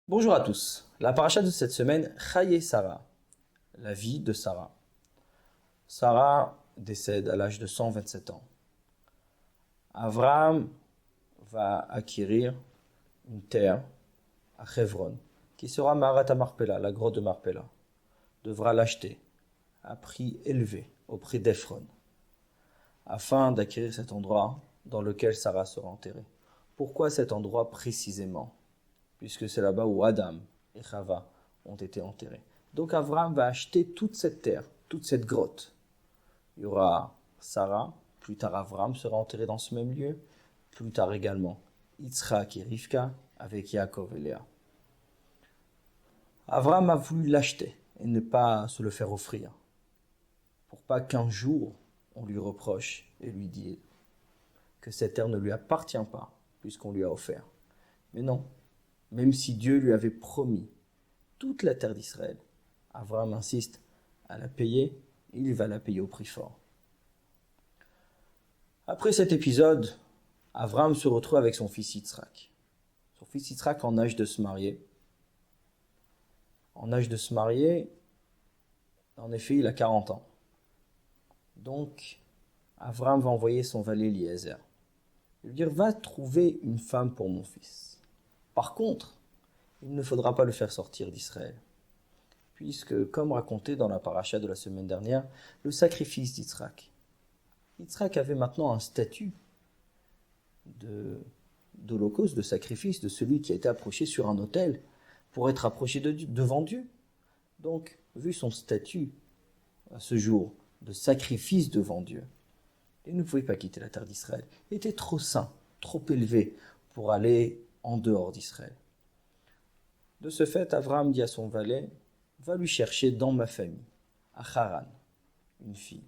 Bonjour à tous. La paracha de cette semaine, Chaye Sarah, la vie de Sarah. Sarah décède à l'âge de 127 ans. Abraham va acquérir une terre à Hebron, qui sera Marat Marpella, la grotte de Marpella. Devra l'acheter à prix élevé auprès d'Ephron, afin d'acquérir cet endroit dans lequel Sarah sera enterrée. Pourquoi cet endroit précisément? Puisque c'est là-bas où Adam et Chava ont été enterrés. Donc Abraham va acheter toute cette terre, toute cette grotte. Il y aura Sarah, plus tard Abraham sera enterré dans ce même lieu, plus tard également Yitzhak et Rivka avec Yaakov et Léa. Abraham a voulu l'acheter et ne pas se le faire offrir, pour pas qu'un jour on lui reproche et lui dise que cette terre ne lui appartient pas puisqu'on lui a offert. Mais non, même si Dieu lui avait promis toute la terre d'Israël, Abraham insiste à la payer, il va la payer au prix fort. Après cet épisode, Abraham se retrouve avec son fils Yitzhak. Son fils Yitzhak en âge de se marier. En âge de se marier, en effet, il a 40 ans. Donc, Abraham va envoyer son valet Eliezer. Il lui dire, va trouver une femme pour mon fils. Par contre, il ne faudra pas le faire sortir d'Israël. Puisque, comme raconté dans la paracha de la semaine dernière, le sacrifice d'Yitzhak. Yitzhak avait maintenant un statut d'holocauste, de sacrifice, de celui qui a été approché sur un autel pour être approché devant Dieu. Donc, vu son statut à ce jour de sacrifice devant Dieu, il ne pouvait pas quitter la terre d'Israël. Il était trop saint, trop élevé pour aller en dehors d'Israël. De ce fait, Abraham dit à son valet, va lui chercher dans ma famille, à Haran, une fille.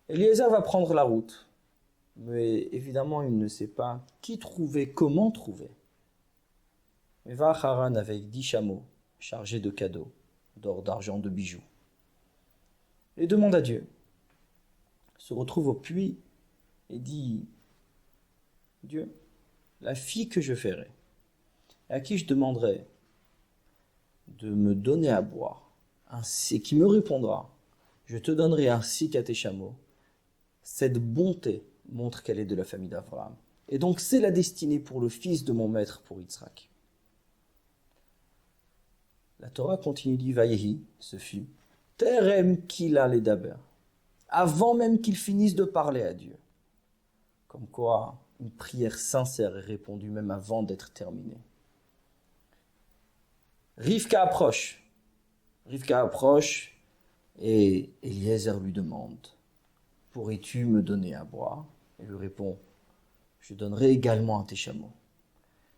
Eliezer va prendre la route, mais évidemment il ne sait pas qui trouver, comment trouver. Il va à Haran avec 10 chameaux chargés de cadeaux, d'or, d'argent, de bijoux. Et demande à Dieu. Se retrouve au puits et dit, Dieu, la fille que je ferai, et à qui je demanderai de me donner à boire, ainsi qui me répondra, je te donnerai ainsi qu'à tes chameaux. Cette bonté montre qu'elle est de la famille d'Abraham. Et donc c'est la destinée pour le fils de mon maître, pour Yitzhak. La Torah continue, dit Vayehi, ce fut, Terem kila ledaber, avant même qu'il finisse de parler à Dieu. Comme quoi, une prière sincère est répondue même avant d'être terminée. Rivka approche. Rivka approche et Eliezer lui demande, pourrais-tu me donner à boire? Et lui répond, je donnerai également à tes chameaux.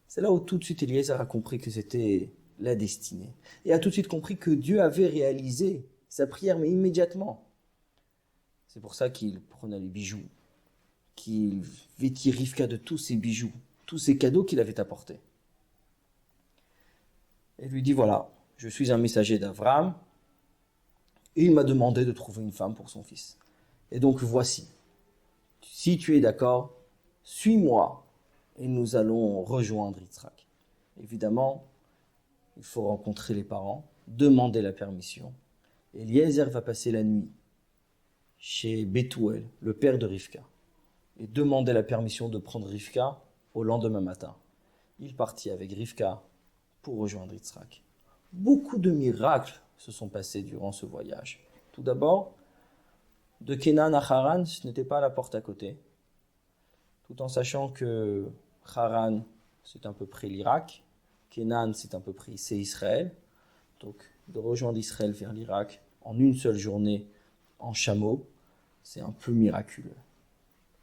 C'est là où tout de suite Eliezer a compris que c'était la destinée. Et a tout de suite compris que Dieu avait réalisé sa prière, mais immédiatement. C'est pour ça qu'il prenait les bijoux, qu'il vêtit Rivka de tous ses bijoux, tous ses cadeaux qu'il avait apportés. Et lui dit, voilà, je suis un messager d'Abraham, et il m'a demandé de trouver une femme pour son fils. Et donc voici, si tu es d'accord, suis-moi, et nous allons rejoindre Yitzhak. Évidemment, il faut rencontrer les parents, demander la permission. Eliezer va passer la nuit chez Bethuel, le père de Rivka, et demander la permission de prendre Rivka au lendemain matin. Il partit avec Rivka pour rejoindre Yitzhak. Beaucoup de miracles se sont passés durant ce voyage. Tout d'abord, de Kenan à Haran, ce n'était pas la porte à côté, tout en sachant que Haran, c'est à peu près l'Irak, Kenan, c'est à peu près c'est Israël. Donc, de rejoindre Israël vers l'Irak en une seule journée en chameau, c'est un peu miraculeux.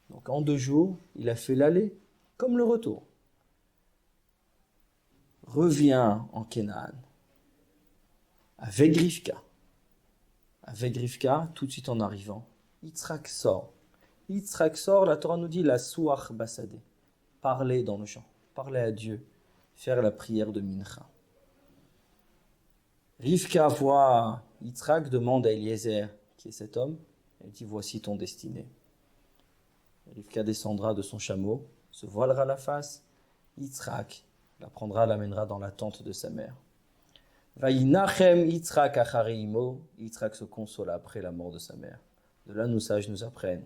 Donc, en 2 jours, il a fait l'aller comme le retour. Revient en Kenan avec Rivka. Avec Rivka, tout de suite en arrivant, Yitzhak sort. Yitzhak sort, la Torah nous dit la souach basadé. Parler dans le champ, parler à Dieu, faire la prière de Mincha. Rivka voit Yitzhak, demande à Eliezer, qui est cet homme, elle dit, voici ton destiné. Rivka descendra de son chameau, se voilera la face, Yitzhak la prendra, l'amènera dans la tente de sa mère. Vayinachem Yitzhak achare imo, Yitzhak se consola après la mort de sa mère. De là, nos sages nous apprennent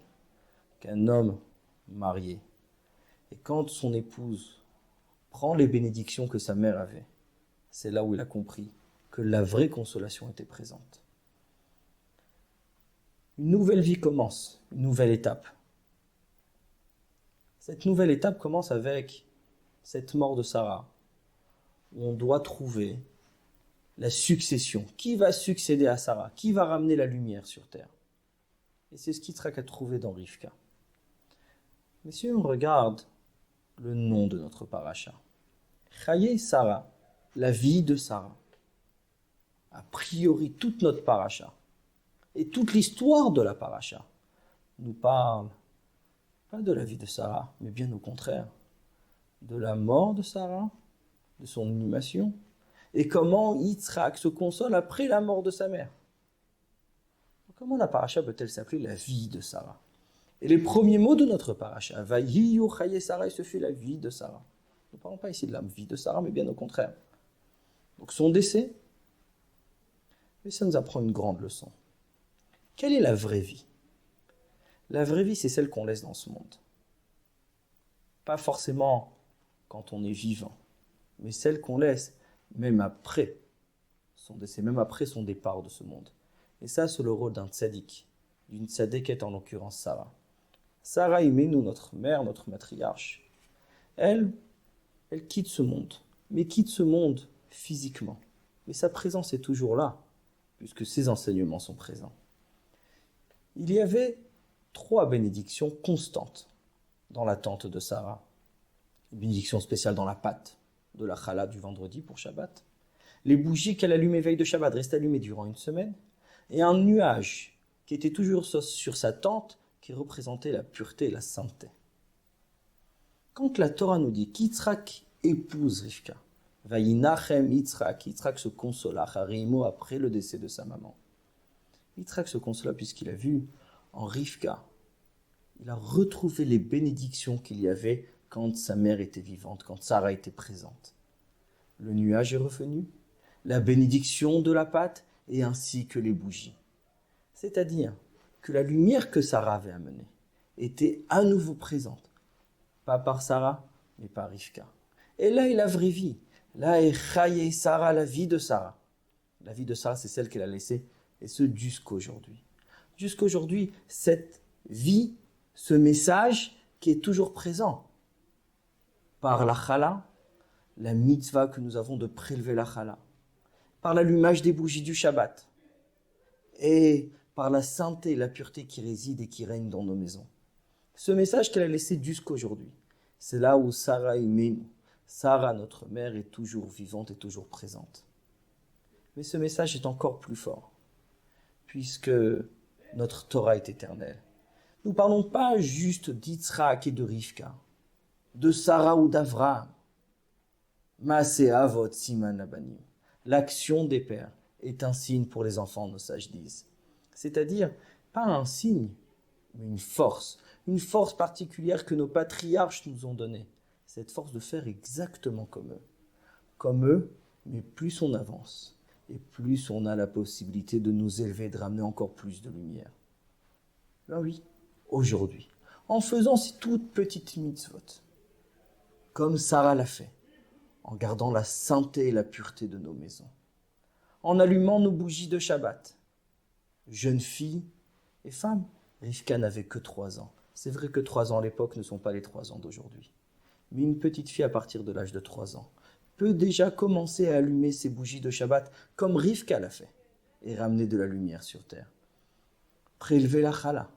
qu'un homme marié, et quand son épouse prend les bénédictions que sa mère avait, c'est là où il a compris que la vraie consolation était présente. Une nouvelle vie commence, une nouvelle étape. Cette nouvelle étape commence avec cette mort de Sarah, où on doit trouver la succession. Qui va succéder à Sarah? Qui va ramener la lumière sur terre? Et c'est ce qu'Yitzhak a trouvé dans Rivka. Mais si on regarde le nom de notre paracha, Chaye Sarah, la vie de Sarah, a priori toute notre paracha, et toute l'histoire de la paracha, nous parle pas de la vie de Sarah, mais bien au contraire, de la mort de Sarah, de son inhumation, et comment Yitzhak se console après la mort de sa mère. Comment la paracha peut-elle s'appeler la vie de Sarah? Et les premiers mots de notre paracha, Vayiyu Chaye Sarah, ce fut la vie de Sarah. Nous ne parlons pas ici de la vie de Sarah, mais bien au contraire. Donc son décès, mais ça nous apprend une grande leçon. Quelle est la vraie vie? La vraie vie, c'est celle qu'on laisse dans ce monde. Pas forcément quand on est vivant, mais celle qu'on laisse même après son décès, même après son départ de ce monde. Et ça, c'est le rôle d'un tzaddik, d'une tzaddiket en l'occurrence Sarah. Sarah Imenu, notre mère, notre matriarche, elle quitte ce monde, mais quitte ce monde physiquement. Mais sa présence est toujours là, puisque ses enseignements sont présents. Il y avait 3 bénédictions constantes dans la tente de Sarah. Une bénédiction spéciale dans la pâte de la challah du vendredi pour Shabbat. Les bougies qu'elle allumait veille de Shabbat restaient allumées durant une semaine. Et un nuage qui était toujours sur sa tente qui représentait la pureté et la sainteté. Quand la Torah nous dit qu'Yitzhak épouse Rivka, Vayinachem Yitzhak, Yitzhak se consola, Harimo après le décès de sa maman. Yitzhak se consola puisqu'il a vu en Rivka, il a retrouvé les bénédictions qu'il y avait quand sa mère était vivante, quand Sarah était présente. Le nuage est revenu, la bénédiction de la pâte et ainsi que les bougies. C'est-à-dire que la lumière que Sarah avait amenée était à nouveau présente, pas par Sarah, mais par Rivka. Et là est la vraie vie. Là est Chaye Sarah, la vie de Sarah. La vie de Sarah, c'est celle qu'elle a laissée, et ce jusqu'aujourd'hui. Jusqu'aujourd'hui, cette vie, ce message qui est toujours présent par la challah, la mitzvah que nous avons de prélever la challah, par l'allumage des bougies du Shabbat, et par la sainteté et la pureté qui réside et qui règne dans nos maisons. Ce message qu'elle a laissé jusqu'aujourd'hui, c'est là où Sarah Imenu, Sarah, notre mère, est toujours vivante et toujours présente. Mais ce message est encore plus fort, puisque notre Torah est éternelle. Nous ne parlons pas juste d'Yitzhak et de Rivka, de Sarah ou d'Avraham. Maaseh Avot Siman Abanim. L'action des pères est un signe pour les enfants, nos sages disent. C'est-à-dire, pas un signe, mais une force particulière que nos patriarches nous ont donnée. Cette force de faire exactement comme eux. Comme eux, mais plus on avance, et plus on a la possibilité de nous élever, de ramener encore plus de lumière. Ben oui, aujourd'hui, en faisant ces toutes petites mitzvot, comme Sarah l'a fait, en gardant la sainteté et la pureté de nos maisons, en allumant nos bougies de Shabbat, jeunes filles et femmes. Rivka n'avait que 3 ans. C'est vrai que 3 ans à l'époque ne sont pas les 3 ans d'aujourd'hui. Mais une petite fille à partir de l'âge de 3 ans peut déjà commencer à allumer ses bougies de Shabbat comme Rivka l'a fait et ramener de la lumière sur terre. Prélever la challah,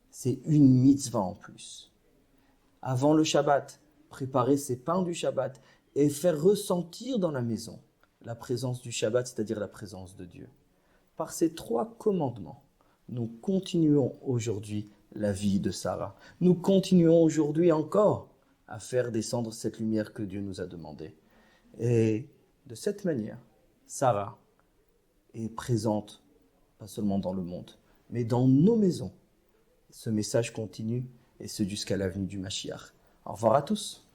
c'est une mitzvah en plus. Avant le Shabbat, préparer ses pains du Shabbat et faire ressentir dans la maison la présence du Shabbat, c'est-à-dire la présence de Dieu. Par ces 3 commandements, nous continuons aujourd'hui la vie de Sarah. Nous continuons aujourd'hui encore à faire descendre cette lumière que Dieu nous a demandée. Et de cette manière, Sarah est présente, pas seulement dans le monde, mais dans nos maisons. Ce message continue, et ce jusqu'à l'avenue du Mashiach. Au revoir à tous.